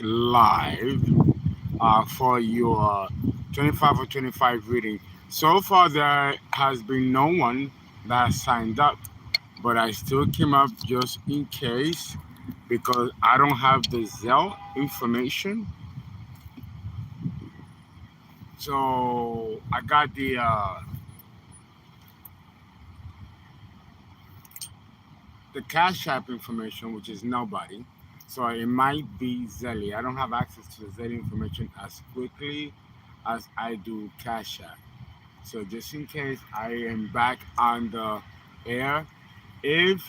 live for your 25 or 25 reading. So far, there has been no one that signed up, but I still came up just in case because I don't have the Zelle information. So I got the Cash App information, which is nobody. So it might be Zelle. I don't have access to the Zelle information as quickly as I do Cash App. So just in case I am back on the air, if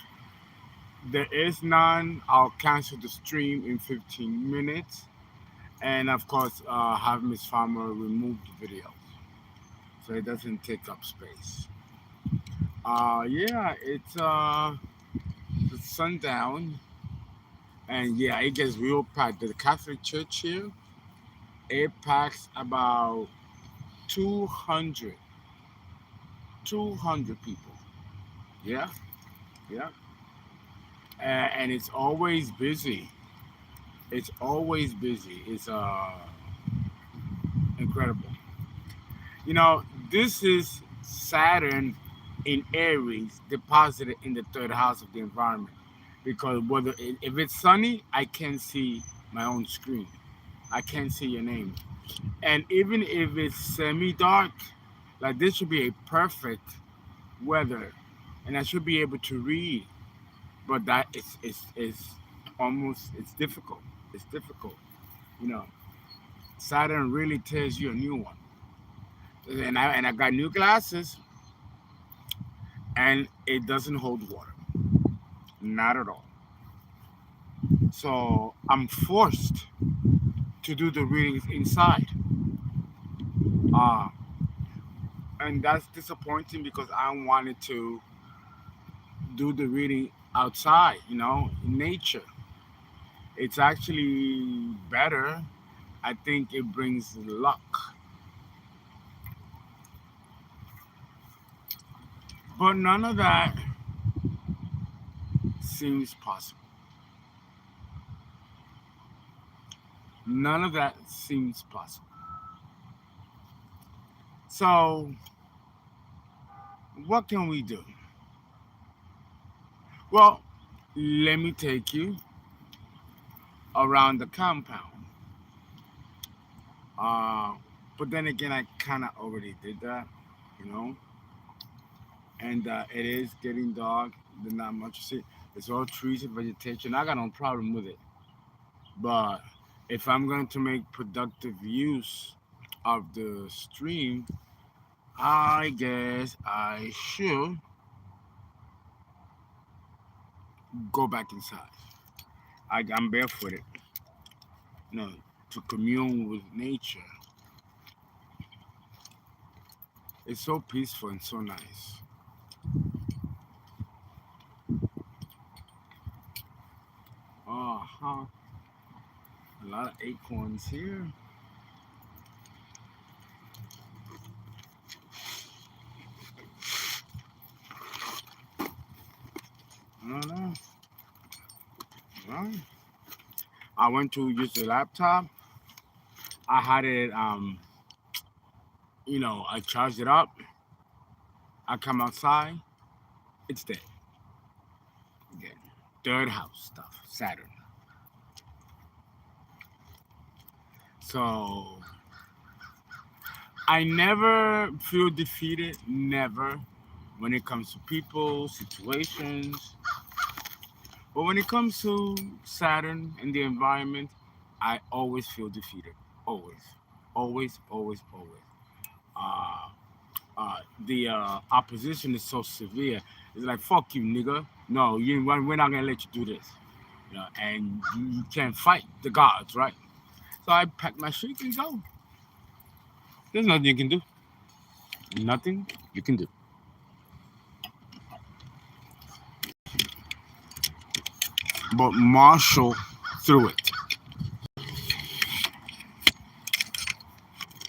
there is none, I'll cancel the stream in 15 minutes. And of course, have Miss Farmer remove the videos so it doesn't take up space. Yeah, it's sundown, and yeah, it gets real packed. The Catholic Church here, it packs about 200, 200 people. Yeah, yeah, and it's always busy. It's always busy. It's incredible. You know, this is Saturn in Aries deposited in the third house of the environment. Because whether if it's sunny, I can't see my own screen. I can't see your name. And even if it's semi-dark, like this should be a perfect weather, and I should be able to read. But that is almost it's difficult. It's difficult. You know, Saturn really tears you a new one. And I got new glasses, and it doesn't hold water, not at all. So I'm forced to do the readings inside, uh, and that's disappointing because I wanted to do the reading outside, in nature. It's actually better. I think it brings luck, but none of that seems possible. None of that seems possible. So, what can we do? Well, let me take you around the compound. Uh, but then again, I kind of already did that, you know. And it is getting dark. There's not much to see. It's all trees and vegetation. I got no problem with it. But if I'm going to make productive use of the stream, I guess I should go back inside. I'm barefooted, you know, to commune with nature. It's so peaceful and so nice. Uh-huh. A lot of acorns here. I don't know. Well, I went to use the laptop. I had it, I charged it up. I come outside. It's dead. Again. Third house stuff. Saturn. So I never feel defeated. Never. When it comes to people, situations. But when it comes to Saturn and the environment, I always feel defeated. Always. Always, always, always. Uh, the opposition is so severe. It's like, fuck you, nigga. No, we're not going to let you do this. And you can't fight the gods, right? So I pack my shit and go. There's nothing you can do. Nothing you can do. But marshal through it.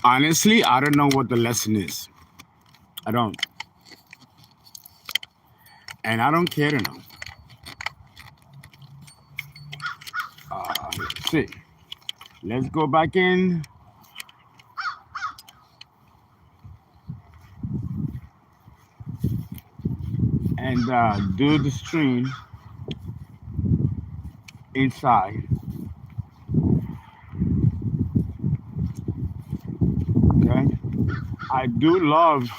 Honestly, I don't know what the lesson is. I don't. And I don't care to know. Let's see. Let's go back in and do the stream inside. Okay. I do love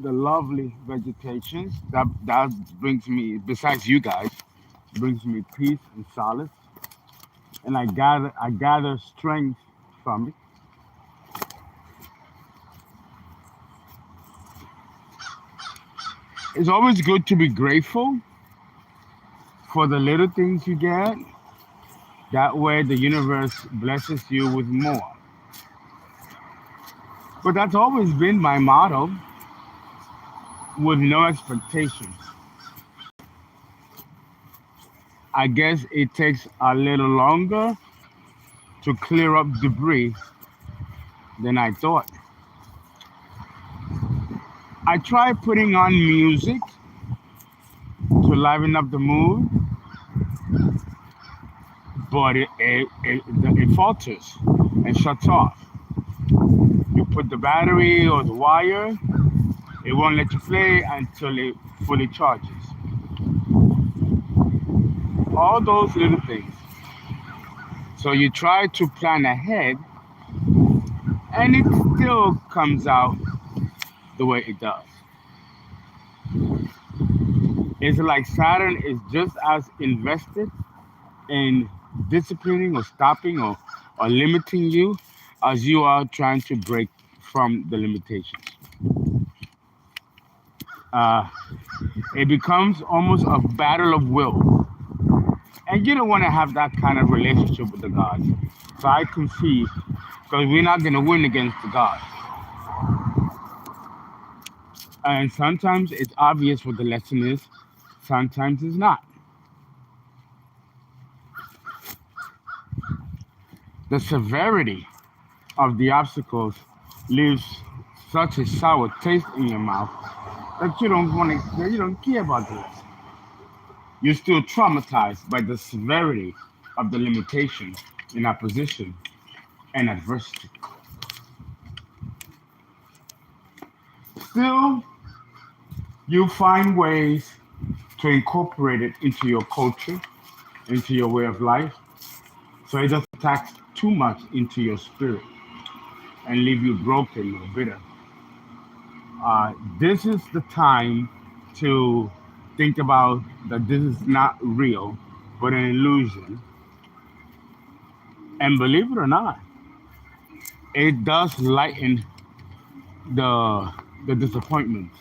the lovely vegetations. That brings me, besides you guys, brings me peace and solace. And I gather strength from it. It's always good to be grateful for the little things you get. That way the universe blesses you with more. But that's always been my motto, with no expectations. I guess it takes a little longer to clear up debris than I thought. I try putting on music to liven up the mood, but it falters and shuts off. You put the battery or the wire, it won't let you play until it fully charges. All those little things. So you try to plan ahead, and it still comes out the way it does. It's like Saturn is just as invested in disciplining or stopping or limiting you as you are trying to break from the limitations. Uh, it becomes almost a battle of will. And you don't want to have that kind of relationship with the gods. So I concede, because we're not going to win against the gods. And sometimes it's obvious what the lesson is, sometimes it's not. The severity of the obstacles leaves such a sour taste in your mouth that you don't care about the lesson. You're still traumatized by the severity of the limitation in opposition and adversity. Still, you find ways to incorporate it into your culture, into your way of life, so it doesn't tax too much into your spirit and leave you broken or bitter. This is the time to think about that this is not real, but an illusion. And believe it or not, it does lighten the disappointment,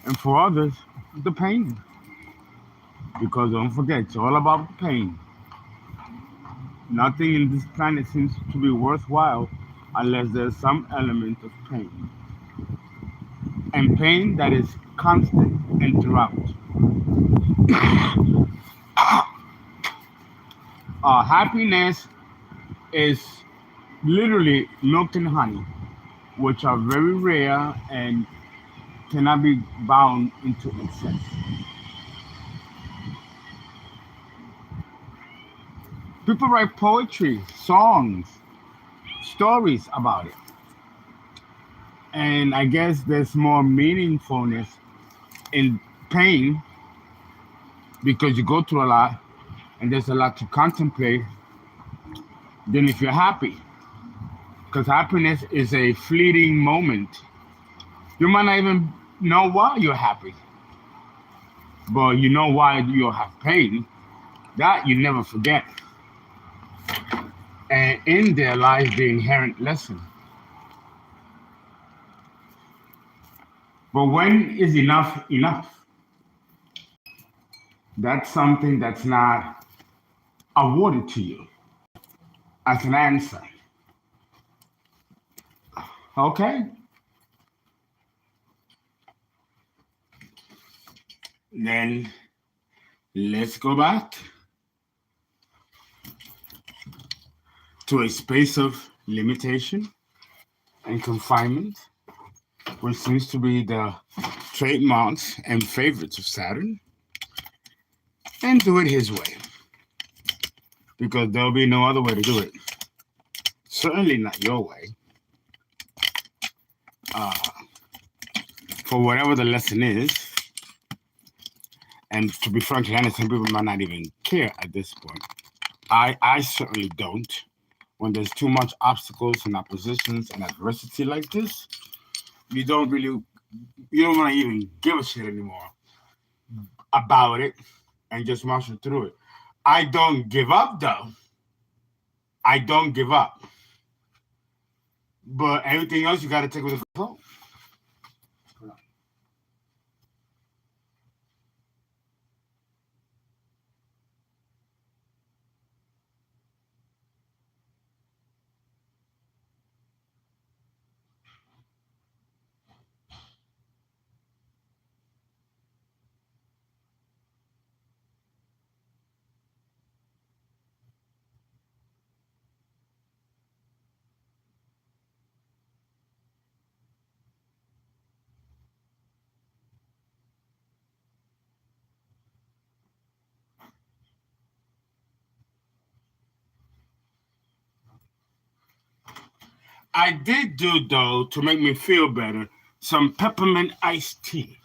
and for others, the pain. Because don't forget, it's all about the pain. Nothing in this planet seems to be worthwhile unless there's some element of pain, and pain that is constant and throughout. Happiness is literally milk and honey, which are very rare and cannot be bound into excess. People write poetry, songs, stories about it. And I guess there's more meaningfulness in pain because you go through a lot and there's a lot to contemplate than if you're happy. Because happiness is a fleeting moment. You might not even know why you're happy, but you know why you have pain. That you never forget. And in there lies the inherent lesson. But when is enough enough? That's something that's not awarded to you as an answer. Okay? Then let's go back to a space of limitation and confinement, which seems to be the trademarks and favorites of Saturn, and do it his way, because there'll be no other way to do it. Certainly not your way. For whatever the lesson is, and to be frankly honest, some people might not even care at this point. I certainly don't. When there's too much obstacles and oppositions and adversity like this, you don't want to even give a shit anymore about it and just marching through it. I don't give up though. I don't give up. But everything else you got to take with a control. I did do, though, to make me feel better, some peppermint iced tea.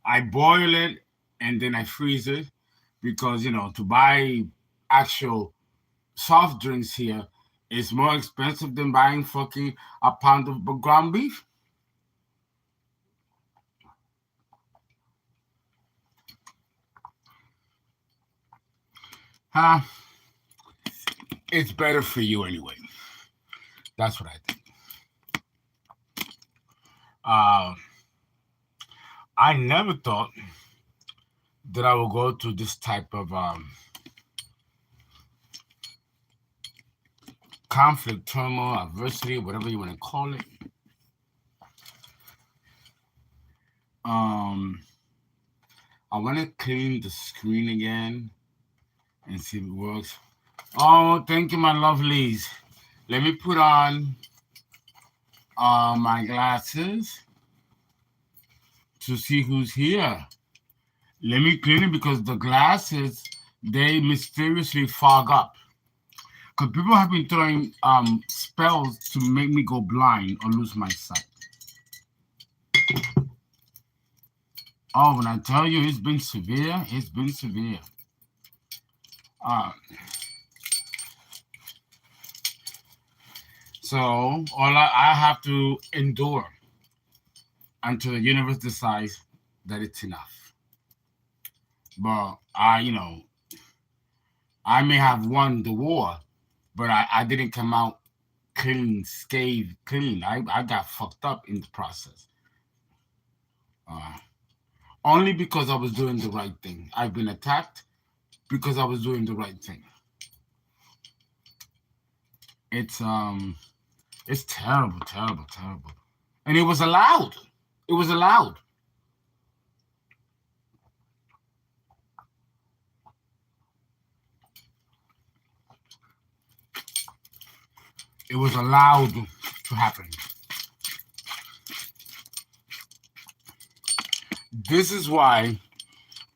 I boil it and then I freeze it because, to buy actual soft drinks here is more expensive than buying fucking a pound of ground beef. Huh? It's better for you anyway. That's what I think. I never thought that I would go through this type of conflict, turmoil, adversity, whatever you want to call it. I want to clean the screen again and see if it works. Oh, thank you, my lovelies. Let me put on my glasses to see who's here. Let me clean it because the glasses, they mysteriously fog up. Because people have been throwing spells to make me go blind or lose my sight. Oh, when I tell you it's been severe, it's been severe. So all I have to endure until the universe decides that it's enough. But I may have won the war, but I didn't come out clean, scathed, clean. I got fucked up in the process. Only because I was doing the right thing. I've been attacked because I was doing the right thing. It's terrible, terrible, terrible. And it was allowed. It was allowed. It was allowed to happen. This is why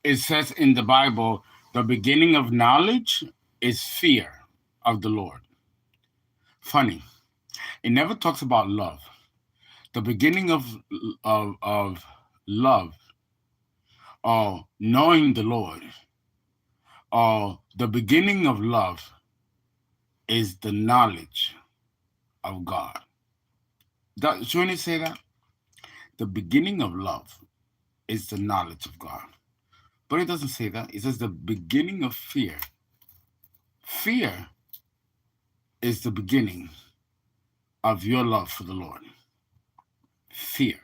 it says in the Bible, the beginning of knowledge is fear of the Lord. Funny. It never talks about love. The beginning of love, or knowing the Lord, or the beginning of love is the knowledge of God. Shouldn't it say that? The beginning of love is the knowledge of God. But it doesn't say that. It says the beginning of fear. Fear is the beginning of your love for the Lord. Fear.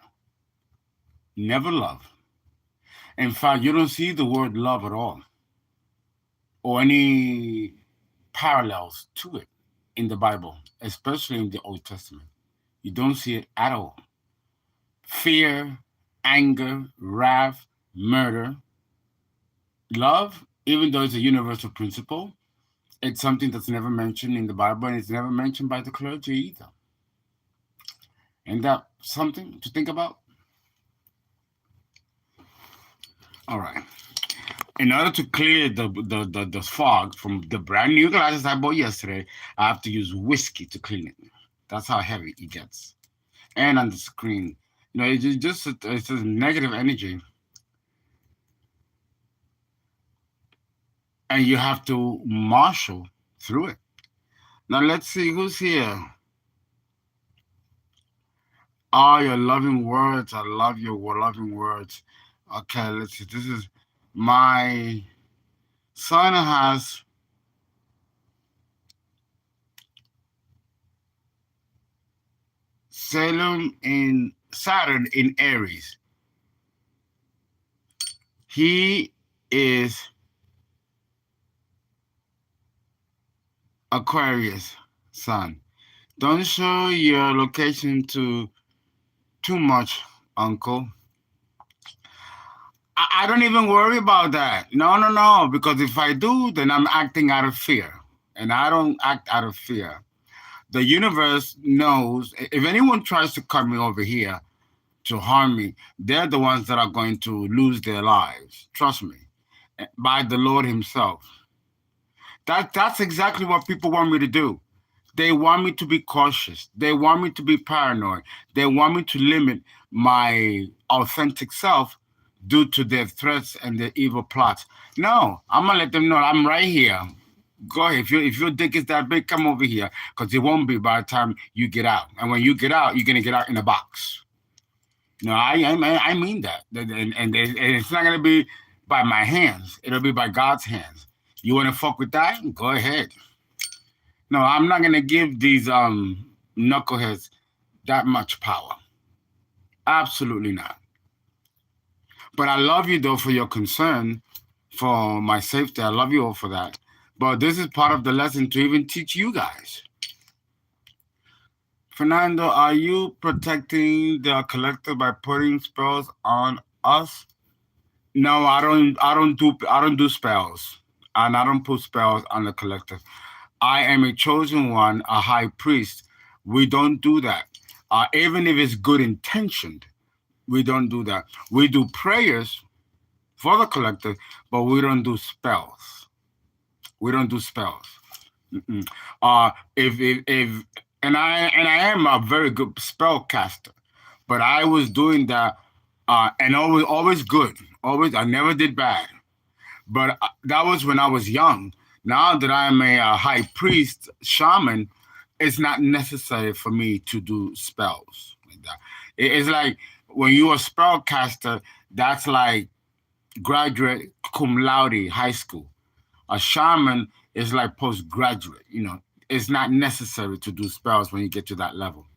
Never love. In fact, you don't see the word love at all, or any parallels to it in the Bible, especially in the Old Testament. You don't see it at all. Fear, anger, wrath, murder. Love, even though it's a universal principle, it's something that's never mentioned in the Bible, and it's never mentioned by the clergy either. Ain't that something to think about? All right. In order to clear the fog from the brand new glasses I bought yesterday, I have to use whiskey to clean it. That's how heavy it gets. And on the screen, it's just negative energy, and you have to marshal through it. Now let's see who's here. Oh, your loving words. I love your loving words. Okay, let's see. This is my son has Saturn in Aries. He is Aquarius, son. Don't show your location too much, uncle. I don't even worry about that. No, no, no. Because if I do, then I'm acting out of fear. And I don't act out of fear. The universe knows if anyone tries to cut me over here to harm me, they're the ones that are going to lose their lives. Trust me. By the Lord Himself. That's exactly what people want me to do. They want me to be cautious. They want me to be paranoid. They want me to limit my authentic self due to their threats and their evil plots. No, I'm gonna let them know I'm right here. Go ahead. If your dick is that big, come over here, because it won't be by the time you get out. And when you get out, you're gonna get out in a box. No, I mean that, and it's not gonna be by my hands. It'll be by God's hands. You want to fuck with that? Go ahead. No, I'm not gonna give these knuckleheads that much power. Absolutely not. But I love you though for your concern for my safety. I love you all for that. But this is part of the lesson to even teach you guys. Fernando, are you protecting the collective by putting spells on us? No, I don't do spells. And I don't put spells on the collective. I am a chosen one, a high priest. We don't do that. Even if it's good intentioned, we don't do that. We do prayers for the collective, but we don't do spells. We don't do spells. If and I am a very good spell caster, but I was doing that, and always good. Always, I never did bad. But that was when I was young. Now that I'm a high priest shaman, it's not necessary for me to do spells like that. It's like when you're a spellcaster, that's like graduate cum laude high school. A shaman is like postgraduate. It's not necessary to do spells when you get to that level.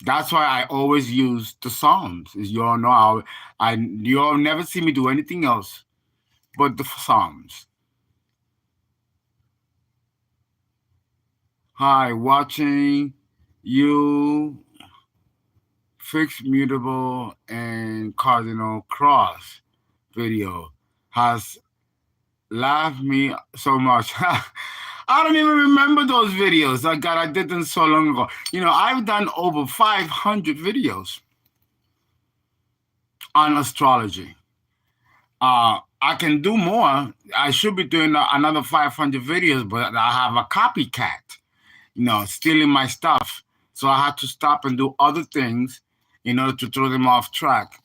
That's why I always use the Psalms. As you all know, you all never see me do anything else but the Psalms. Hi, watching you fixed mutable and cardinal cross video has laughed me so much. I don't even remember those videos. Oh God, I did them so long ago. I've done over 500 videos on astrology. I can do more. I should be doing another 500 videos, but I have a copycat, stealing my stuff. So I had to stop and do other things in order to throw them off track.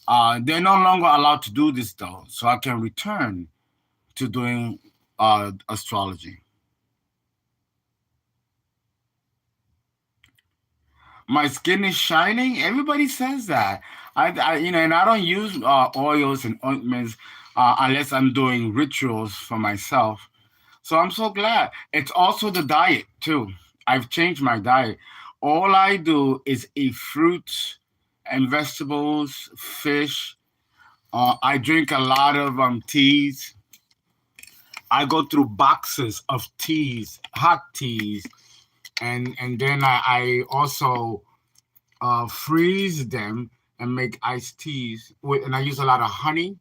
They're no longer allowed to do this though, so I can return to doing astrology. My skin is shining. Everybody says that. And I don't use oils and ointments unless I'm doing rituals for myself. So I'm so glad. It's also the diet too. I've changed my diet. All I do is eat fruits and vegetables, fish. I drink a lot of teas. I go through boxes of teas, hot teas, and then I also freeze them and make iced teas and I use a lot of honey.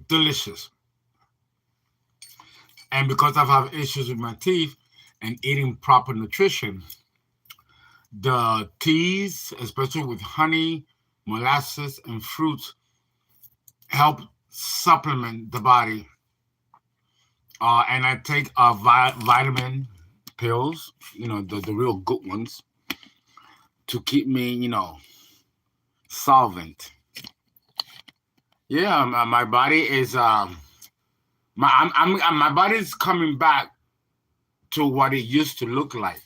Delicious. And because I've had issues with my teeth and eating proper nutrition, The teas, especially with honey, molasses, and fruits, help supplement the body. And I take vitamin pills, the real good ones, to keep me, solvent. Yeah, my body is my body is coming back to what it used to look like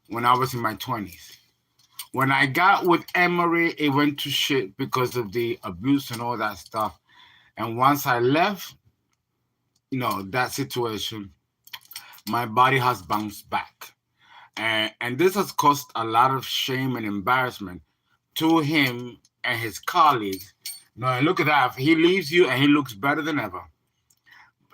when I was in my 20s. When I got with Emery, it went to shit because of the abuse and all that stuff. And once I left, that situation, my body has bounced back. And this has caused a lot of shame and embarrassment to him and his colleagues. Now, look at that. He leaves you and he looks better than ever.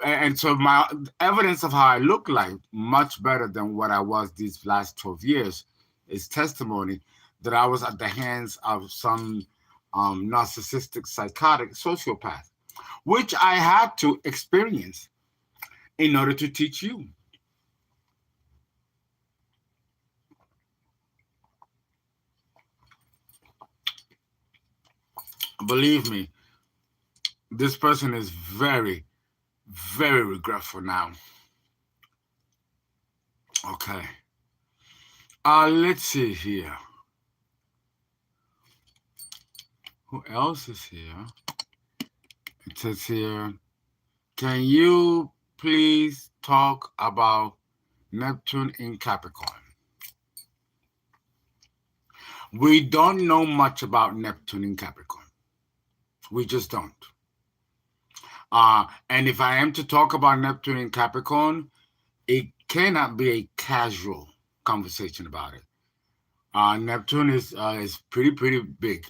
And so my evidence of how I look like, much better than what I was these last 12 years, is testimony that I was at the hands of some narcissistic, psychotic sociopath, which I had to experience in order to teach you. Believe me, this person is very, very regretful now. Okay. Let's see here. Who else is here? It says here, can you please talk about Neptune in Capricorn? We don't know much about Neptune in Capricorn. We just don't. And if I am to talk about Neptune in Capricorn, it cannot be a casual conversation about it. Neptune is pretty big.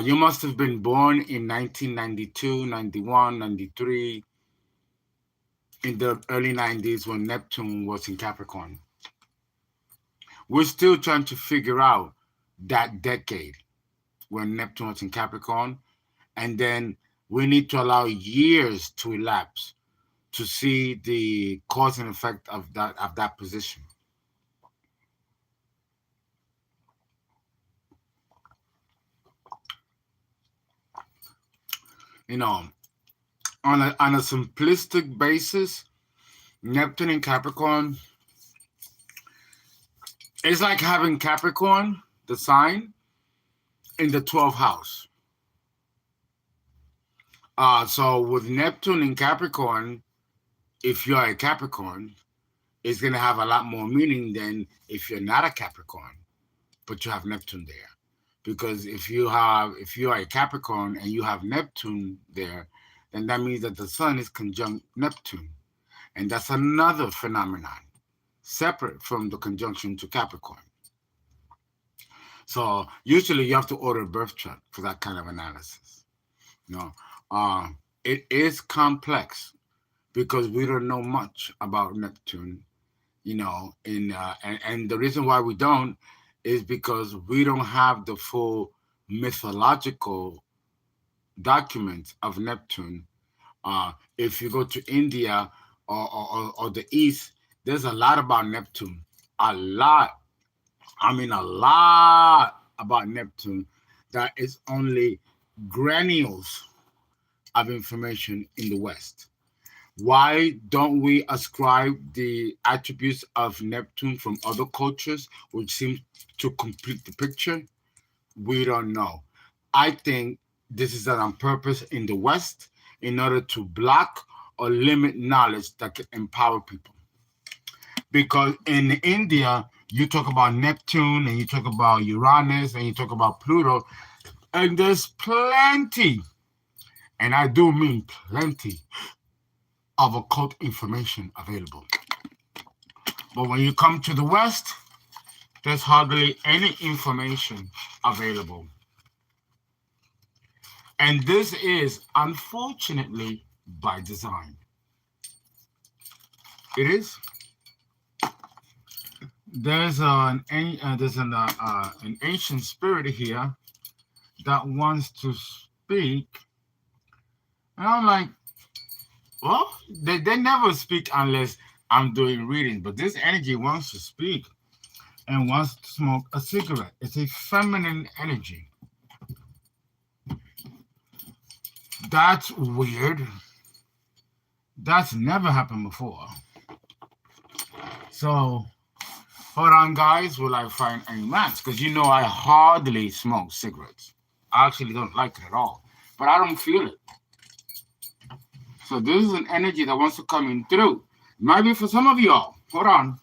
You must have been born in 1992, 91, 93, in the early 90s when Neptune was in Capricorn. We're still trying to figure out that decade when Neptune was in Capricorn, and then we need to allow years to elapse to see the cause and effect of that position. On a simplistic basis, Neptune in Capricorn is like having Capricorn, the sign, in the 12th house. So with Neptune in Capricorn, if you're a Capricorn, it's going to have a lot more meaning than if you're not a Capricorn, but you have Neptune there. Because if you are a Capricorn and you have Neptune there, then that means that the sun is conjunct Neptune. And that's another phenomenon, separate from the conjunction to Capricorn. So usually you have to order a birth chart for that kind of analysis. It is complex because we don't know much about Neptune, and the reason why we don't is because we don't have the full mythological documents of Neptune. If you go to India or the East, there's a lot about Neptune. A lot. I mean, a lot about Neptune that is only granules of information in the West. Why don't we ascribe the attributes of Neptune from other cultures, which seem to complete the picture? We don't know. I think this is done on purpose in the West in order to block or limit knowledge that can empower people. Because in India, you talk about Neptune and you talk about Uranus and you talk about Pluto, and there's plenty, and I do mean plenty, of occult information available. But when you come to the West, there's hardly any information available. And this is, unfortunately, by design. It is. There's an ancient spirit here that wants to speak. And I'm like, well, they never speak unless I'm doing readings, but this energy wants to speak. and wants to smoke a cigarette. It's a feminine energy. That's weird. That's never happened before. So, hold on, guys, will I find any match? Because you know I hardly smoke cigarettes. I actually don't like it at all. But I don't feel it. So this is an energy that wants to come in through. Might be for some of y'all. Hold on.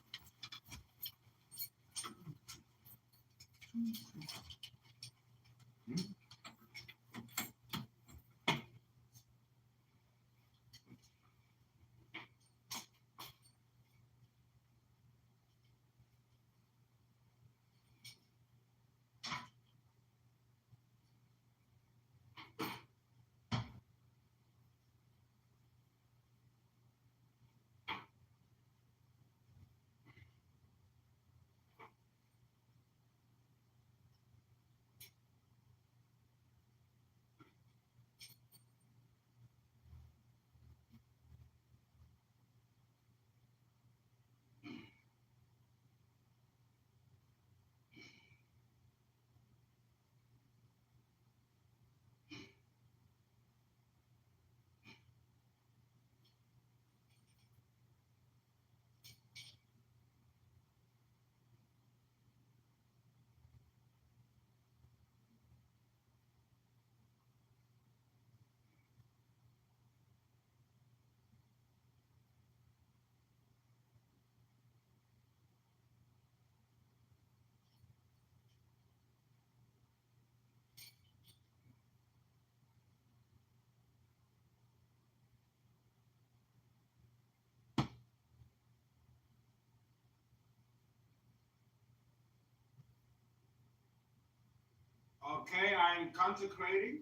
Okay, I'm consecrating.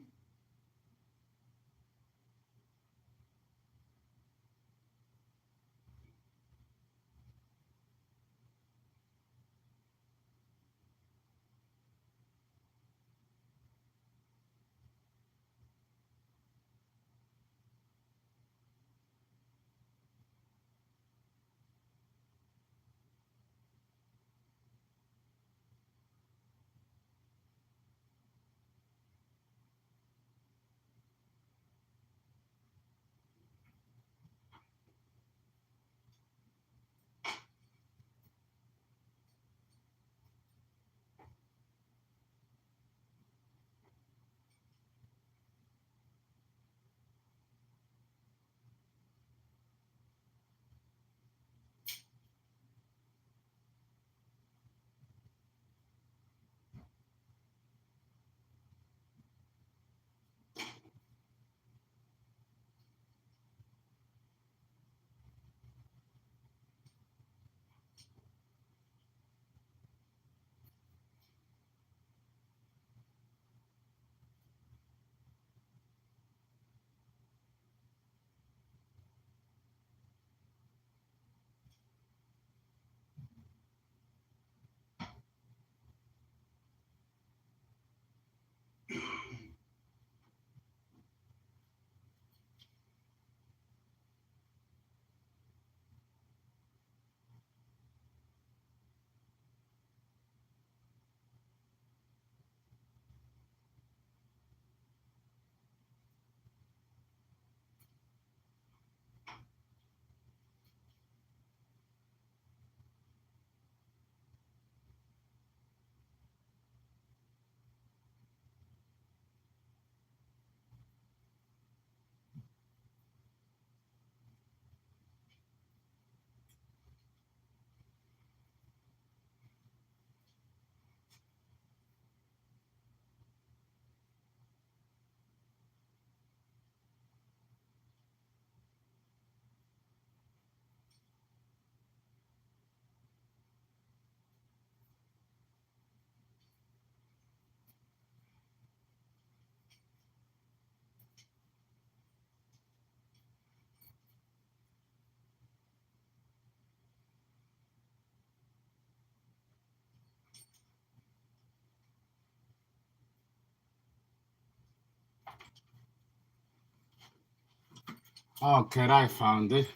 Okay, I found it.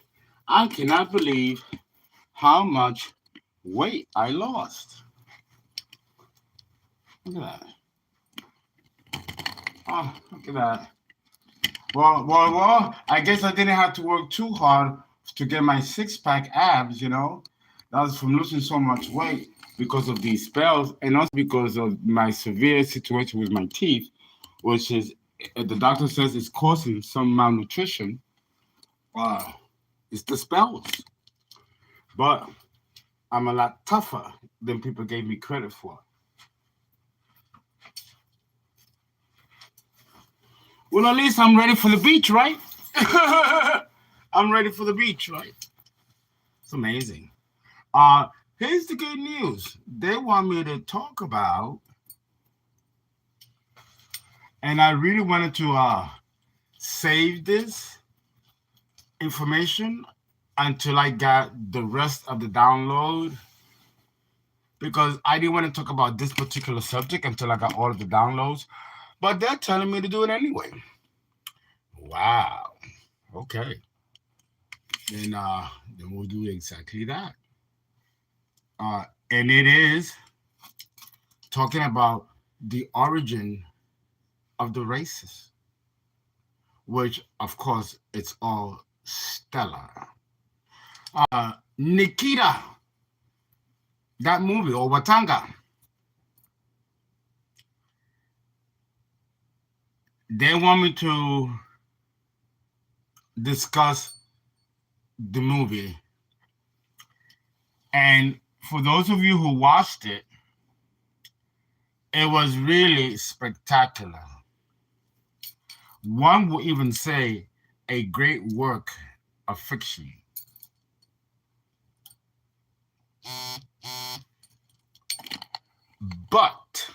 I cannot believe how much weight I lost. Look at that. Oh, look at that. Well, I guess I didn't have to work too hard to get my six-pack abs, you know. That was from losing so much weight because of these spells and also because of my severe situation with my teeth, which is, the doctor says it's causing some malnutrition. Wow. It's the spells. But I'm a lot tougher than people gave me credit for. Well, at least I'm ready for the beach, right? I'm ready for the beach, right? It's amazing. Uh, Here's the good news. They want me to talk about, and I really wanted to save this information until I got the rest of the download because I didn't want to talk about this particular subject until I got all of the downloads. But they're telling me to do it anyway. Wow. Okay. Then we'll do exactly that. And it is talking about the origin of the races, which of course it's all stellar. Nikita, that movie, or Watanga, they want me to discuss the movie. And for those of you who watched it, it was really spectacular. One would even say a great work of fiction. But,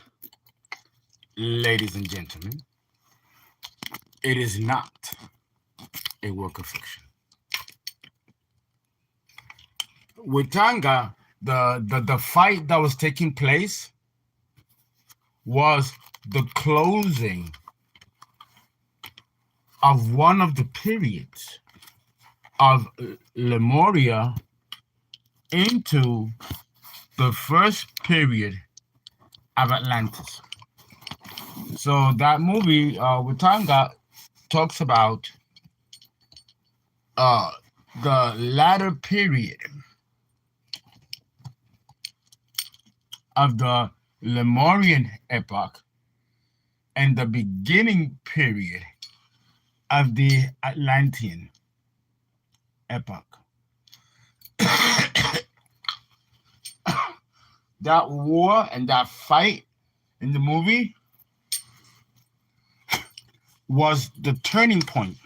ladies and gentlemen, it is not a work of fiction. With Tanga, the fight that was taking place was the closing of one of the periods of Lemuria into the first period of Atlantis. So that movie, Watanga, talks about the latter period of the Lemurian epoch and the beginning period of the Atlantean epoch. That war and that fight in the movie was the turning point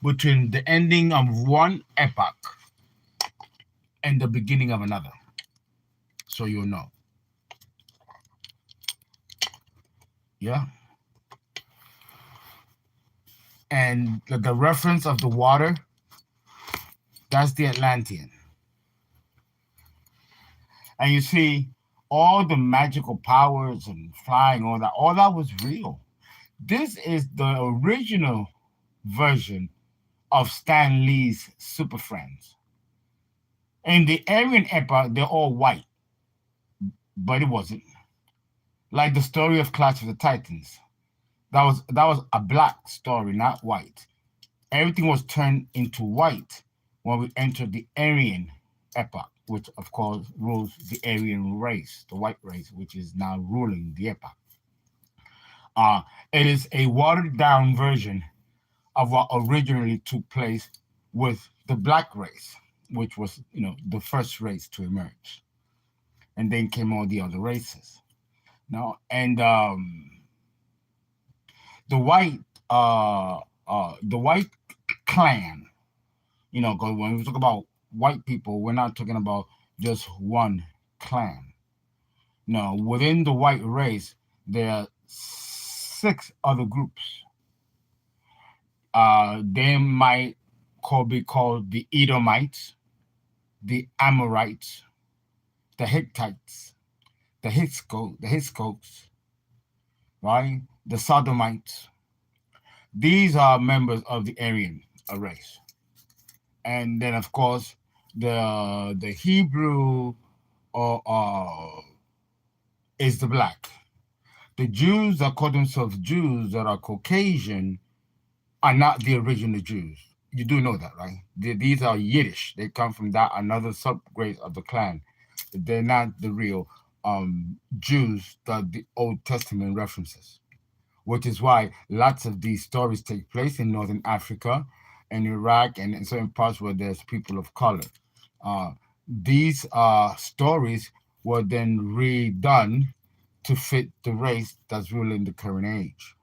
between the ending of one epoch and the beginning of another. So you'll know. Yeah. And the reference of the water, that's the Atlantean. And you see, all the magical powers and flying, all that was real. This is the original version of Stan Lee's Super Friends. In the Aryan epoch, they're all white, but it wasn't. Like the story of Clash of the Titans, that was a black story, not white. Everything was turned into white when we entered the Aryan epoch, which of course rules the Aryan race, the white race, which is now ruling the epoch. It is a watered down version of what originally took place with the black race, which was, the first race to emerge. And then came all the other races. Now, and the white clan, because when we talk about white people, we're not talking about just one clan. No, within the white race, there are 6 other groups. They might be called the Edomites, the Amorites, the Hittites, the Hyksos, right? The Sodomites. These are members of the Aryan race. And then, of course, the Hebrew is the black. The Jews that call themselves Jews that are Caucasian are not the original Jews. You do know that, right? These are Yiddish. They come from that another subgrade of the clan. They're not the real Jews that the Old Testament references, which is why lots of these stories take place in Northern Africa and Iraq and in certain parts where there's people of color. Uh, these stories were then redone to fit the race that's ruling the current age.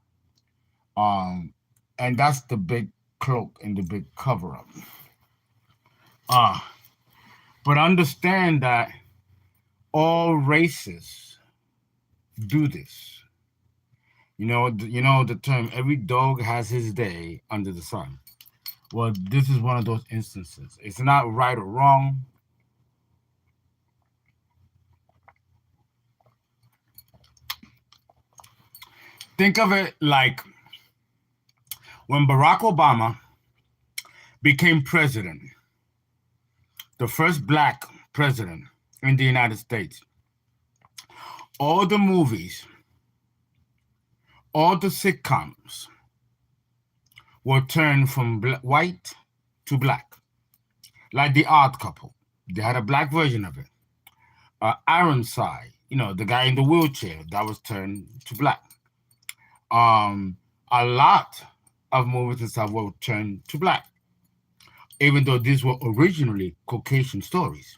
Um, and that's the big cloak and the big cover up. Uh, but understand that all races do this. You know the term every dog has his day under the sun. Well, this is one of those instances. It's not right or wrong. Think of it like when Barack Obama became president, the first black president in the United States. All the movies, all the sitcoms were turned from white to black, like The Odd Couple. They had a black version of it. Ironside, the guy in the wheelchair, that was turned to black. A lot of movies and stuff were turned to black, even though these were originally Caucasian stories.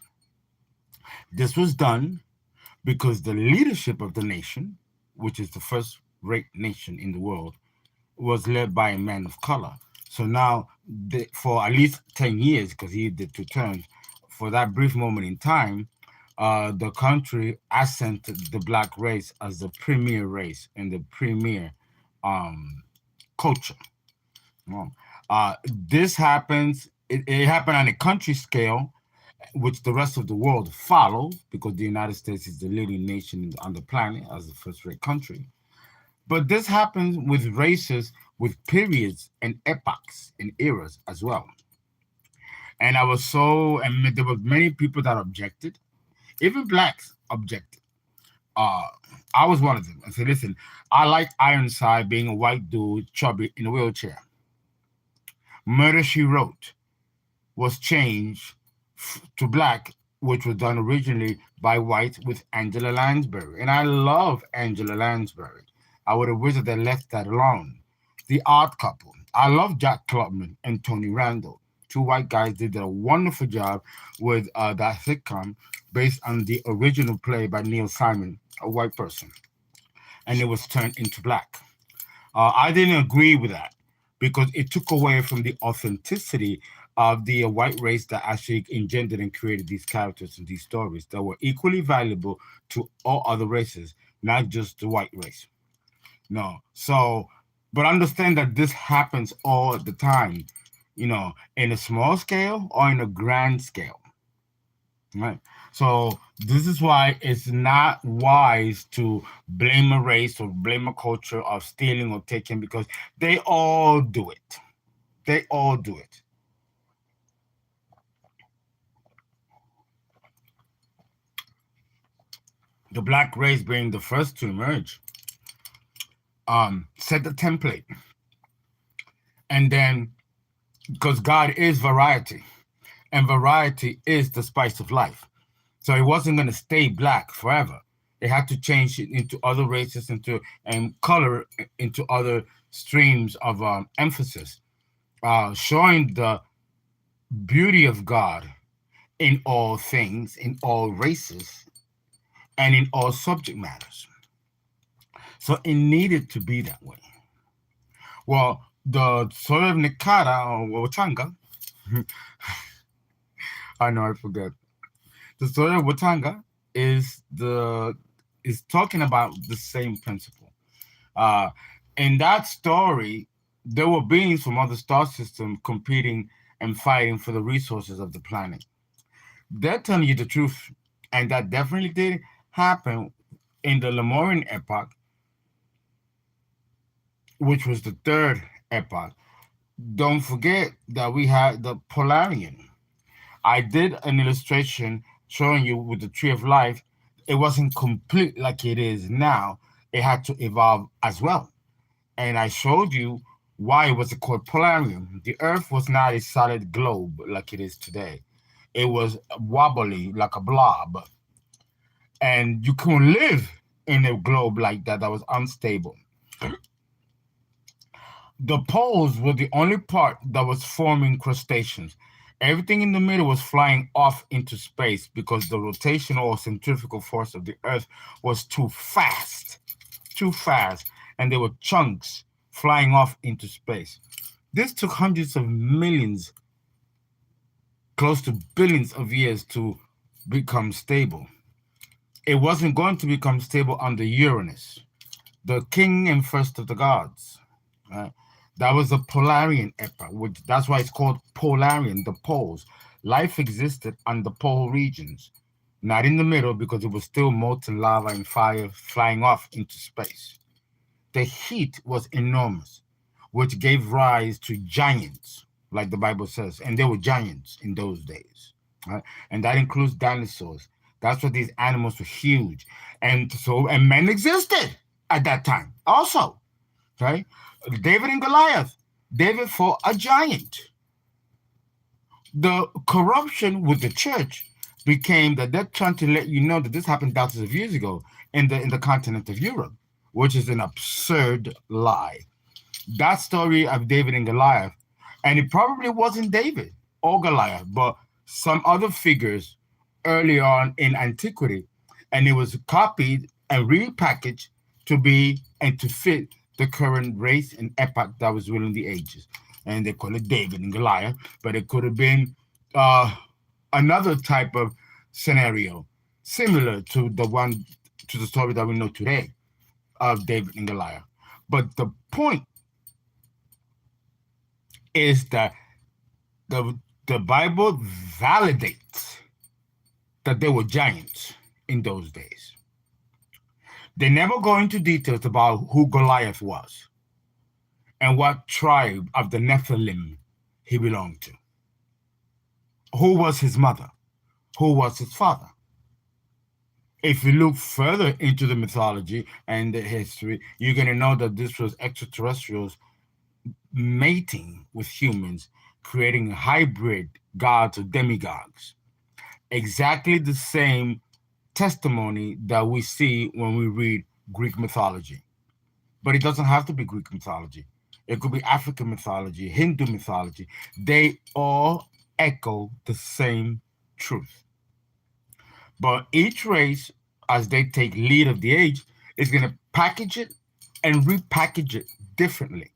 This was done because the leadership of the nation, which is the first rate nation in the world, was led by a man of color. So now, for at least 10 years, because he did 2 terms, for that brief moment in time, the country accented the black race as the premier race and the premier culture. This happens, it happened on a country scale, which the rest of the world followed because the United States is the leading nation on the planet as the first rate country. But this happens with races, with periods and epochs and eras as well. And there were many people that objected, even blacks objected. Uh, I was one of them. I said, listen, I like Ironside being a white dude, chubby, in a wheelchair. Murder, She Wrote was changed to black, which was done originally by white with Angela Lansbury. And I love Angela Lansbury. I would have wished that they left that alone. The Odd Couple. I love Jack Klugman and Tony Randall. Two white guys did a wonderful job with that sitcom based on the original play by Neil Simon, a white person. And it was turned into black. I didn't agree with that because it took away from the authenticity of the white race that actually engendered and created these characters and these stories that were equally valuable to all other races, not just the white race. No. So, but understand that this happens all the time, in a small scale or in a grand scale. Right. So this is why it's not wise to blame a race or blame a culture of stealing or taking because they all do it. They all do it. The black race being the first to emerge, set the template. And then, because God is variety, and variety is the spice of life. So it wasn't going to stay black forever. They had to change it into other races, and color into other streams of emphasis, showing the beauty of God in all things, in all races, and in all subject matters. So it needed to be that way. Well, the soil of Nikara or Watanga, I know I forget. The story of Watanga is talking about the same principle. Uh, in that story, there were beings from other star systems competing and fighting for the resources of the planet. They're telling you the truth, and that definitely did happen in the Lemurian epoch, which was the third epoch. Don't forget that we had the Polarian. I did an illustration showing you with the tree of life. It wasn't complete like it is now. it had to evolve as well. And I showed you why it was called polarium. The Earth was not a solid globe like it is today. It was wobbly like a blob, and you couldn't live in a globe like that that was unstable. The poles were the only part that was forming crustaceans. Everything in the middle was flying off into space because the rotational or centrifugal force of the Earth was too fast, and there were chunks flying off into space. This took hundreds of millions, close to billions of years to become stable. It wasn't going to become stable under Uranus, the king and first of the gods. Right? That was the Polarian epoch, which that's why it's called Polarian, the poles. Life existed on the pole regions, not in the middle because it was still molten lava and fire flying off into space. The heat was enormous, which gave rise to giants, like the Bible says, and there were giants in those days, right? And that includes dinosaurs. That's what these animals were huge, and men existed at that time also, right? David and Goliath. David fought a giant. The corruption with the church became that they're trying to let you know that this happened thousands of years ago in the continent of Europe, which is an absurd lie. That story of David and Goliath, and it probably wasn't David or Goliath, but some other figures early on in antiquity, and it was copied and repackaged to be and to fit the current race and epoch that was ruling the ages. And they call it David and Goliath, but it could have been uh, another type of scenario similar to the story that we know today of David and Goliath. But the point is that the the Bible validates that there were giants in those days. They never go into details about who Goliath was and what tribe of the Nephilim he belonged to. Who was his mother? Who was his father? If you look further into the mythology and the history, you're going to know that this was extraterrestrials mating with humans, creating hybrid gods or demigods. Exactly the same testimony that we see when we read Greek mythology. But it doesn't have to be Greek mythology. It could be African mythology, Hindu mythology. They all echo the same truth. But each race, as they take lead of the age, is going to package it and repackage it differently.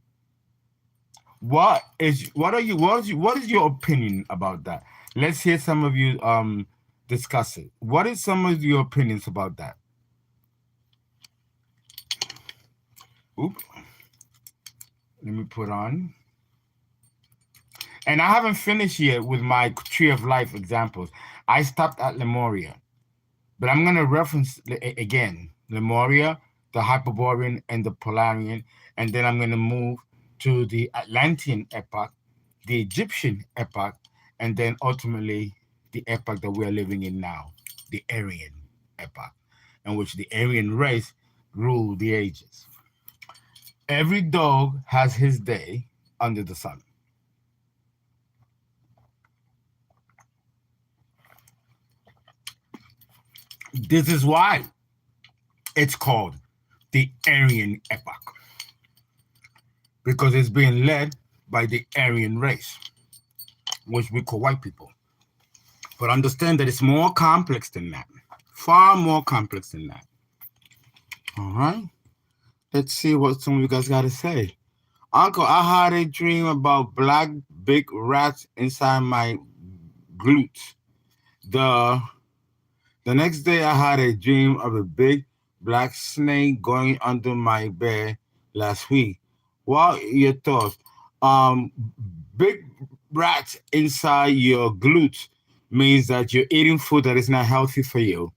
What is your opinion about that? Let's hear some of you discuss it. What is some of your opinions about that? Oop, let me put on. And I haven't finished yet with my tree of life examples. I stopped at Lemuria, but I'm going to reference again Lemuria, the Hyperborean, and the Polarian, and then I'm going to move to the Atlantean epoch, the Egyptian epoch, and then ultimately the epoch that we are living in now, the Aryan epoch, in which the Aryan race ruled the ages. Every dog has his day under the sun. This is why it's called the Aryan epoch, because it's being led by the Aryan race, which we call white people. But understand that it's more complex than that, far more complex than that. All right, let's see what some of you guys got to say. Uncle, I had a dream about black big rats inside my glutes. The the next day, I had a dream of a big black snake going under my bed last week. What are your thoughts? Um, Big rats inside your glutes means that you're eating food that is not healthy for you.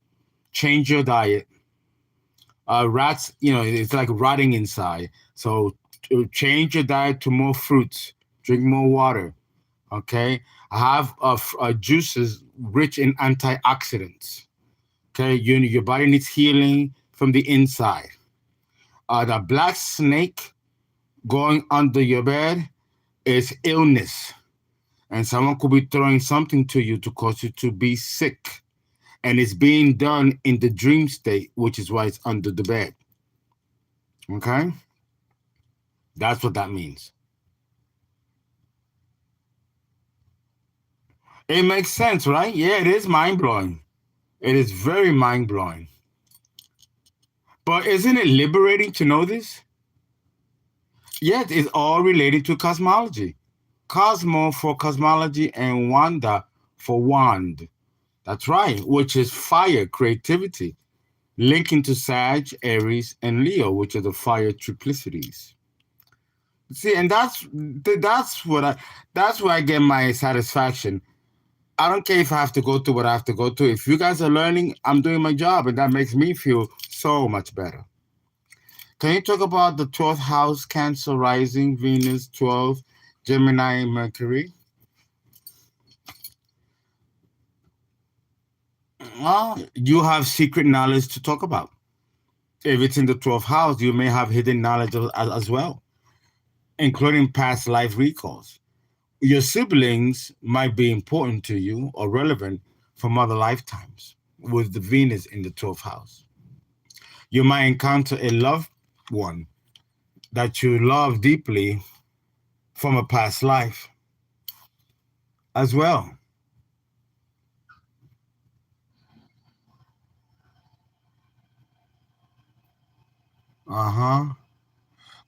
Change your diet. Rats, it's like rotting inside. So change your diet to more fruits. Drink more water. Okay. Have juices rich in antioxidants. Okay, your body needs healing from the inside. The black snake going under your bed is illness. And someone could be throwing something to you to cause you to be sick. And it's being done in the dream state, which is why it's under the bed. Okay? That's what that means. It makes sense, right? Yeah, it is mind blowing. It is very mind blowing. But isn't it liberating to know this? Yet it's all related to cosmology. Cosmo for cosmology and Wanda for wand. That's right, which is fire, creativity, linking to Sag, Aries, and Leo, which are the fire triplicities. See, and that's where I get my satisfaction. I don't care if I have to go through what I have to go through. If you guys are learning, I'm doing my job, and that makes me feel so much better. Can you talk about the 12th house, Cancer rising, Venus, 12, Gemini, Mercury? Well, you have secret knowledge to talk about. If it's in the 12th house, you may have hidden knowledge as well, including past life recalls. Your siblings might be important to you or relevant from other lifetimes with the Venus in the 12th house. You might encounter a loved one that you love deeply from a past life as well. Uh huh.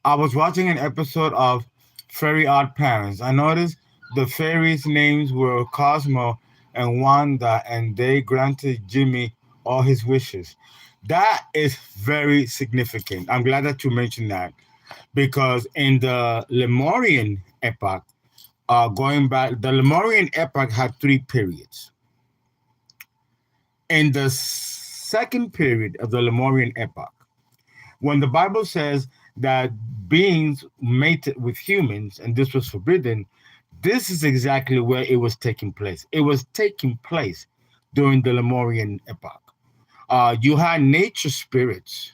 I was watching an episode of Fairy Odd Parents. I noticed the fairies' names were Cosmo and Wanda, and they granted Jimmy all his wishes. That is very significant. I'm glad that you mentioned that because in the Lemurian epoch, going back, the Lemurian epoch had three periods. In the second period of the Lemurian epoch, when the Bible says that beings mated with humans and this was forbidden, this is exactly where it was taking place. It was taking place during the Lemurian epoch. You had nature spirits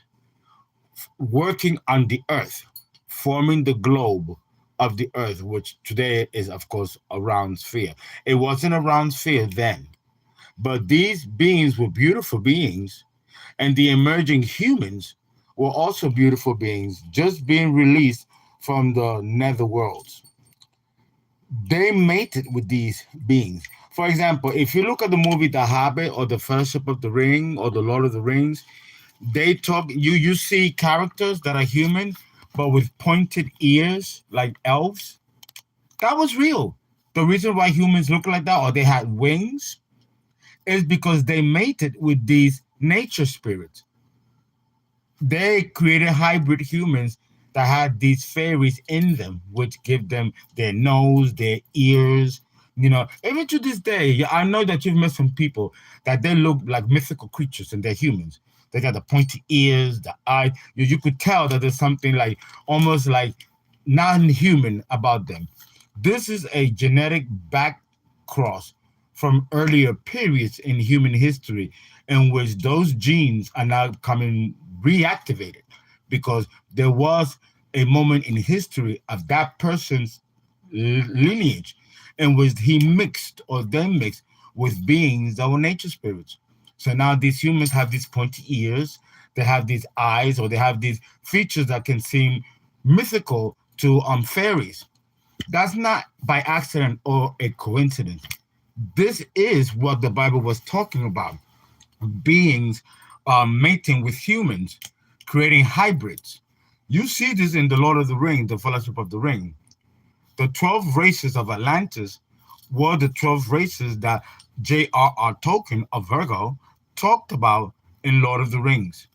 working on the earth, forming the globe of the earth, which today is, of course, a round sphere. It wasn't a round sphere then, but these beings were beautiful beings, and the emerging humans were also beautiful beings just being released from the nether worlds. They mated with these beings. For example, if you look at the movie The Hobbit or The Fellowship of the Ring or The Lord of the Rings, they talk you see characters that are human but with pointed ears like elves. That was real. The reason why humans look like that or they had wings is because they mated with these nature spirits. They created hybrid humans that had these fairies in them, which give them their nose, their ears. Even to this day, yeah, I know that you've met some people that they look like mythical creatures and they're humans. They got the pointy ears, the eye. You could tell that there's something like almost like non-human about them. This is a genetic back cross from earlier periods in human history in which those genes are now coming reactivated because there was a moment in history of that person's lineage in which he mixed or they mixed with beings that were nature spirits. So now these humans have these pointy ears, they have these eyes, or they have these features that can seem mythical to fairies. That's not by accident or a coincidence. This is what the Bible was talking about. Beings mating with humans, creating hybrids. You see this in The Lord of the Ring, The Fellowship of the Ring. The 12 races of Atlantis were the 12 races that J.R.R. Tolkien of Virgo talked about in Lord of the Rings.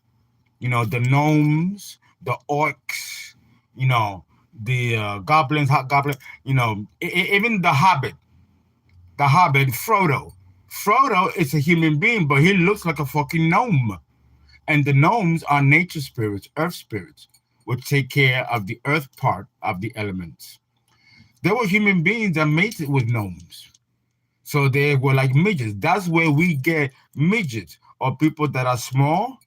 The gnomes, the orcs, the goblins, hobgoblin, even the Hobbit, Frodo. Frodo is a human being, but he looks like a fucking gnome. And the gnomes are nature spirits, earth spirits, which take care of the earth part of the elements. There were human beings that mated with gnomes. So they were like midgets. That's where we get midgets or people that are small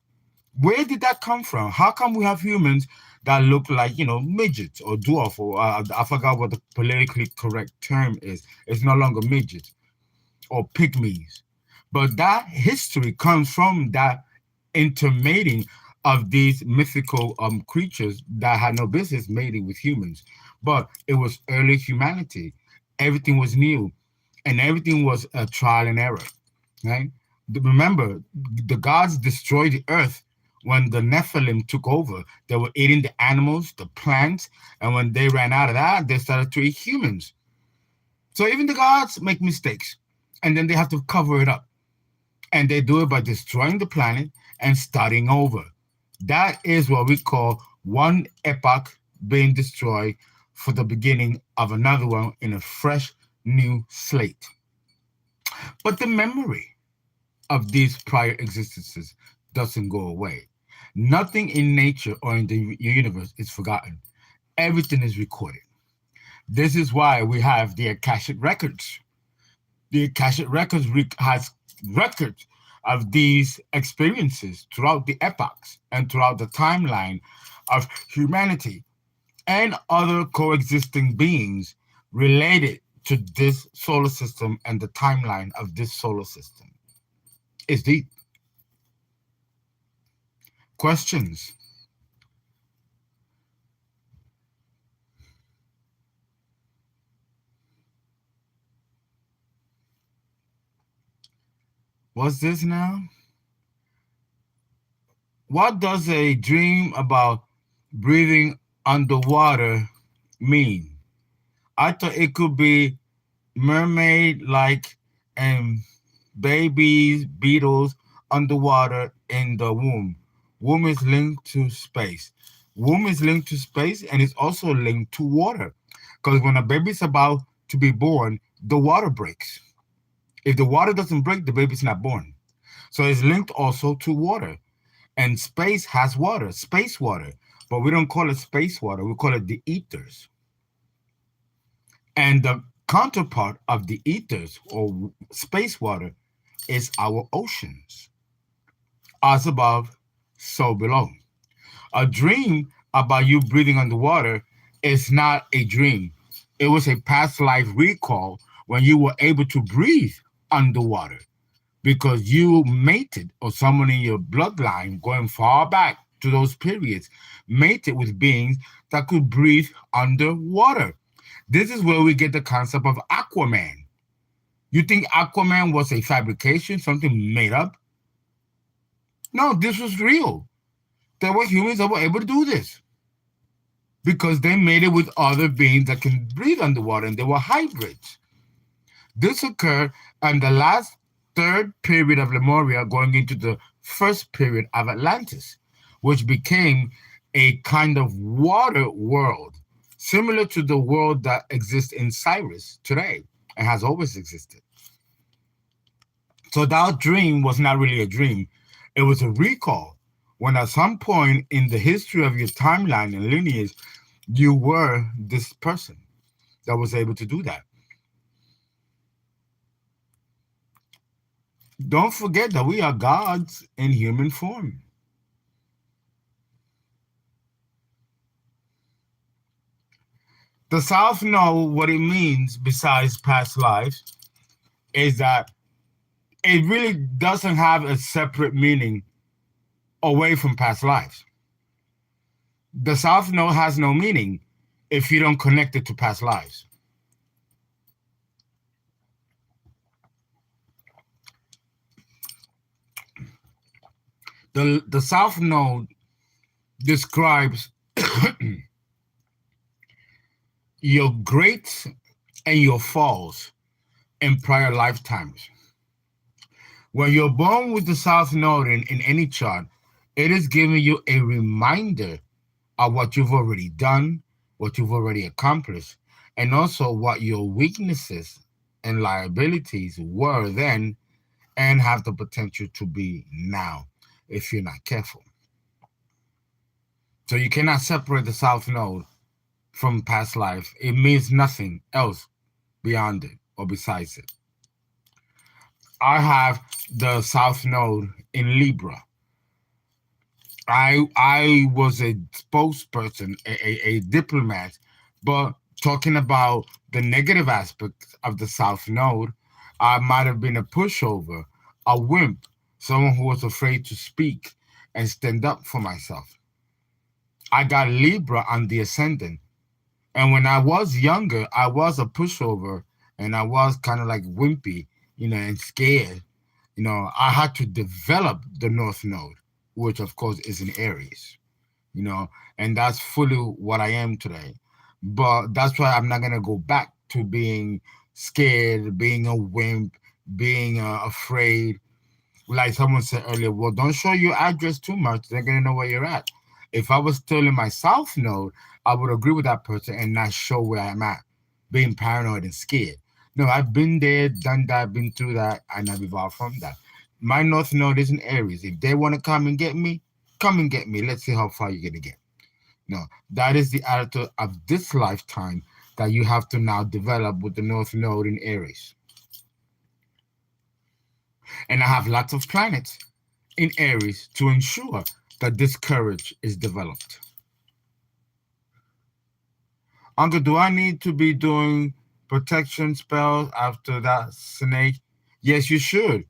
Where did that come from? How come we have humans that look like, midgets or dwarf, or I forgot what the politically correct term is. It's no longer midgets or pygmies. But that history comes from that intermating of these mythical creatures that had no business mating with humans. But it was early humanity. Everything was new, and everything was a trial and error. Right? Remember, the gods destroyed the earth when the Nephilim took over. They were eating the animals, the plants, and when they ran out of that, they started to eat humans. So even the gods make mistakes, and then they have to cover it up. And they do it by destroying the planet and starting over. That is what we call one epoch being destroyed for the beginning of another one in a fresh new slate. But the memory of these prior existences doesn't go away. Nothing in nature or in the universe is forgotten. Everything is recorded. This is why we have the Akashic records. The Akashic records has records of these experiences throughout the epochs and throughout the timeline of humanity and other coexisting beings related to this solar system and the timeline of this solar system. It's deep. Questions? What's this now? What does a dream about breathing underwater mean? I thought it could be mermaid like and babies, beetles underwater in the womb. Womb is linked to space. Womb is linked to space and it's also linked to water. Because when a baby's about to be born, the water breaks. If the water doesn't break, the baby's not born. So it's linked also to water. And space has water, space water. But we don't call it space water, we call it the ethers. And the counterpart of the ethers or space water is our oceans. As above, so below. A dream about you breathing underwater is not a dream. It was a past life recall when you were able to breathe underwater because you mated or someone in your bloodline going far back to those periods mated with beings that could breathe underwater. This is where we get the concept of Aquaman. You think Aquaman was a fabrication, something made up? No, this was real. There were humans that were able to do this because they made it with other beings that can breathe underwater and they were hybrids. This occurred in the last third period of Lemuria going into the first period of Atlantis, which became a kind of water world, similar to the world that exists in Cyrus today and has always existed. So that dream was not really a dream. It was a recall when at some point in the history of your timeline and lineage, you were this person that was able to do that. Don't forget that we are gods in human form. The South know what it means besides past lives is that it really doesn't have a separate meaning away from past lives. The South know has no meaning if you don't connect it to past lives. The South Node describes your greats and your falls in prior lifetimes. When you're born with the South Node in any chart, it is giving you a reminder of what you've already done, what you've already accomplished, and also what your weaknesses and liabilities were then and have the potential to be now if you're not careful. So you cannot separate the South Node from past life. It means nothing else beyond it or besides it. I have the South Node in Libra. I was a spokesperson, a diplomat, but talking about the negative aspects of the South Node, I might have been a pushover, a wimp, someone who was afraid to speak and stand up for myself. I got Libra on the ascendant. And when I was younger, I was a pushover and I was kind of like wimpy, and scared. I had to develop the North Node, which of course is in Aries, and that's fully what I am today. But that's why I'm not going to go back to being scared, being a wimp, being afraid. Like someone said earlier, well, don't show your address too much. They're going to know where you're at. If I was still in my South Node, I would agree with that person and not show where I'm at, being paranoid and scared. No, I've been there, done that, been through that, and I've evolved from that. My North Node is in Aries. If they want to come and get me, come and get me. Let's see how far you're going to get. No, that is the attitude of this lifetime that you have to now develop with the North Node in Aries. And I have lots of planets in Aries to ensure that this courage is developed. Uncle, do I need to be doing protection spells after that snake? Yes, you should.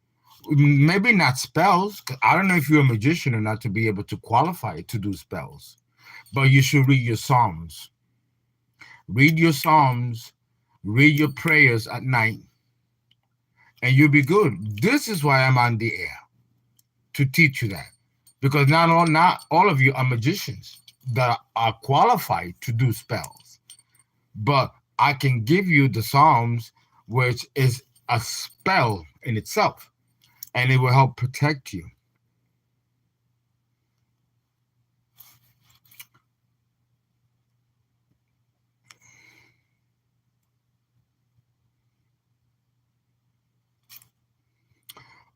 Maybe not spells. 'Cause I don't know if you're a magician or not to be able to qualify to do spells. But you should read your Psalms. Read your Psalms, read your prayers at night, and you'll be good. This is why I'm on the air, to teach you that. Because not all of you are magicians that are qualified to do spells. But I can give you the Psalms, which is a spell in itself, and it will help protect you.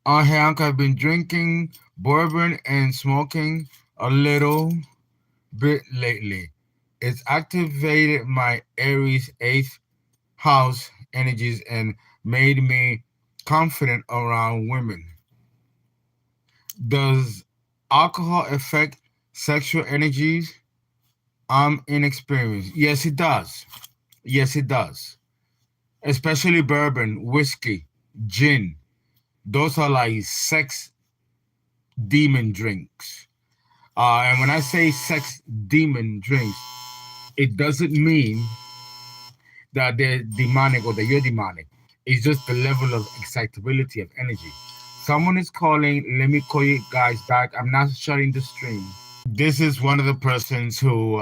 Hank, I've been drinking bourbon and smoking a little bit lately. It's activated my Aries eighth house energies and made me confident around women. Does alcohol affect sexual energies? I'm inexperienced. Yes, it does. Yes, it does. Especially bourbon, whiskey, gin. Those are like sex demon drinks. And when I say sex demon drinks, it doesn't mean that they're demonic or that you're demonic. It's just the level of excitability of energy. Someone is calling. Let me call you guys back. I'm not shutting the stream. This is one of the persons who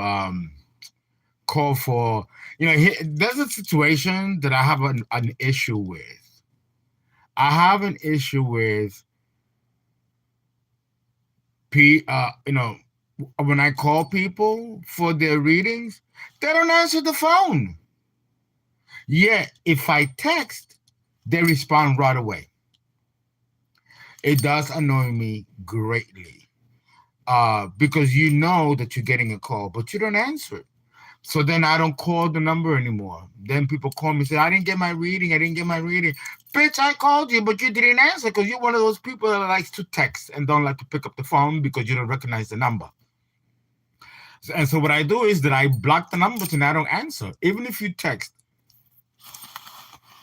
call for. There's a situation that I have an issue with. I have an issue with when I call people for their readings, they don't answer the phone. Yet, if I text, they respond right away. It does annoy me greatly because you know that you're getting a call, but you don't answer it. So then I don't call the number anymore. Then people call me and say, I didn't get my reading. I didn't get my reading. Bitch, I called you, but you didn't answer because you're one of those people that likes to text and don't like to pick up the phone because you don't recognize the number. And so what I do is that I block the numbers and I don't answer. Even if you text,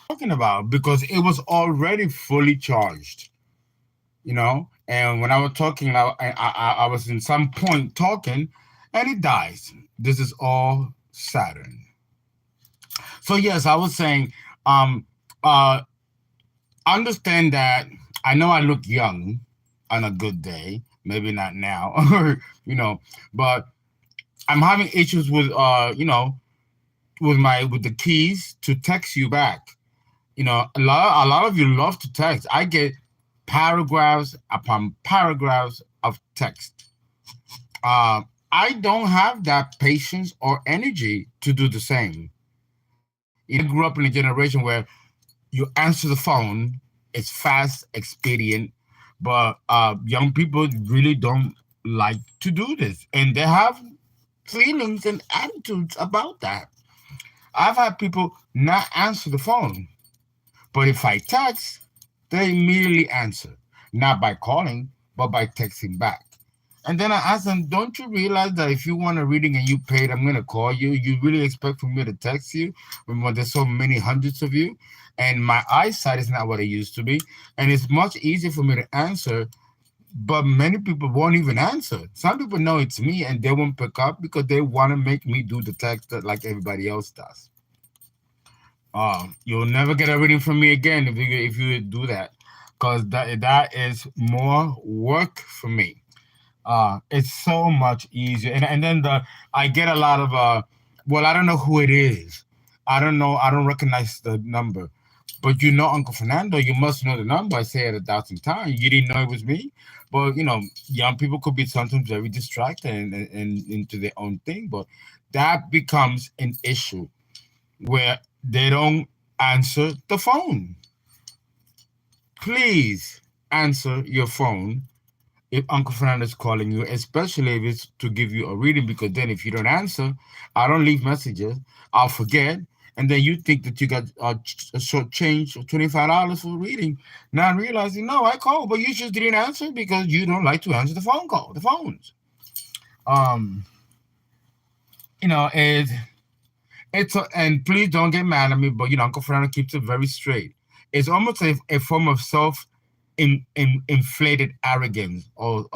talking about because it was already fully charged, And when I was talking, I was in some point talking and it dies. This is all Saturn. So yes, I was saying, um, uh, understand that I know I look young on a good day, maybe not now, but I'm having issues with, with the keys to text you back. A lot of you love to text. I get paragraphs upon paragraphs of text. I don't have that patience or energy to do the same. I grew up in a generation where you answer the phone, it's fast, expedient, but young people really don't like to do this. And they have feelings and attitudes about that. I've had people not answer the phone, but if I text, they immediately answer, not by calling, but by texting back. And then I asked them, don't you realize that if you want a reading and you paid, I'm going to call you? You really expect for me to text you when there's so many hundreds of you? And my eyesight is not what it used to be. And it's much easier for me to answer, but many people won't even answer. Some people know it's me and they won't pick up because they want to make me do the text like everybody else does. You'll never get a reading from me again if you do that, because that is more work for me. It's so much easier. And then I get a lot of well, I don't know who it is. I don't know. I don't recognize the number. But Uncle Fernando, you must know the number. I say it 1,000 times. You didn't know it was me. But young people could be sometimes very distracted and into their own thing. But that becomes an issue where they don't answer the phone. Please answer your phone if Uncle Fernando is calling you, especially if it's to give you a reading, because then if you don't answer, I don't leave messages, I'll forget, and then you think that you got a short change of $25 for a reading, not realizing, no, I called, but you just didn't answer because you don't like to answer the phones. Um, you know, it, and please don't get mad at me, but Uncle Fernando keeps it very straight. It's almost a form of inflated arrogance, or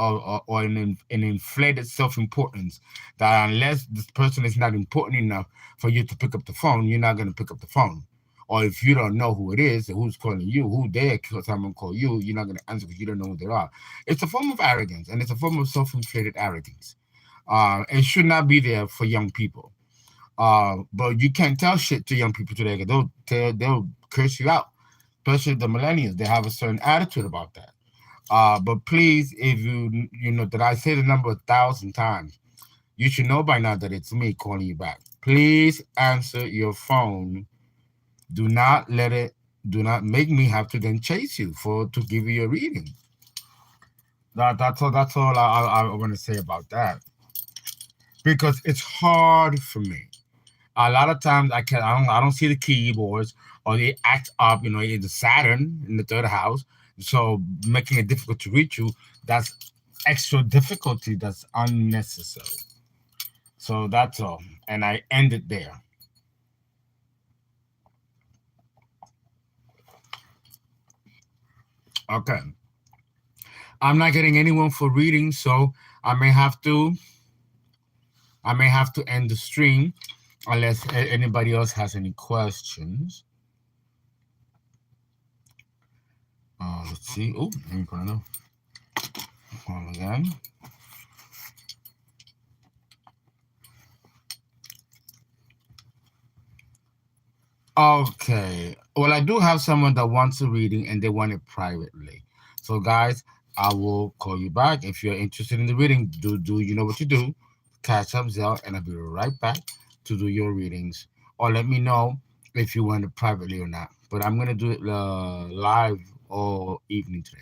an inflated self-importance, that unless this person is not important enough for you to pick up the phone, you're not going to pick up the phone. Or if you don't know who it is, who's calling you, who they someone call you, you're not going to answer because you don't know who they are. It's a form of arrogance, and it's a form of self-inflated arrogance. It should not be there for young people. But you can't tell shit to young people today, 'cause they'll curse you out, especially the millennials. They have a certain attitude about that. But please, if you know that I say the number 1,000 times, you should know by now that it's me calling you back. Please answer your phone. Do not let it. Do not make me have to then chase you to give you a reading. That's all. That's all I want to say about that, because it's hard for me. A lot of times I don't see the keyboards, or they act up, in the Saturn in the third house, so making it difficult to reach you. That's extra difficulty. That's unnecessary. So that's all, and I end it there. Okay, I'm not getting anyone for reading, so I may have to I may have to end the stream unless anybody else has any questions. Let's see. Oh, let me put it on again. Okay. Well, I do have someone that wants a reading and they want it privately. So, guys, I will call you back if you're interested in the reading. Do you know what you do? Catch up Zelle, and I'll be right back to do your readings. Or let me know if you want it privately or not. But I'm gonna do it live all evening today.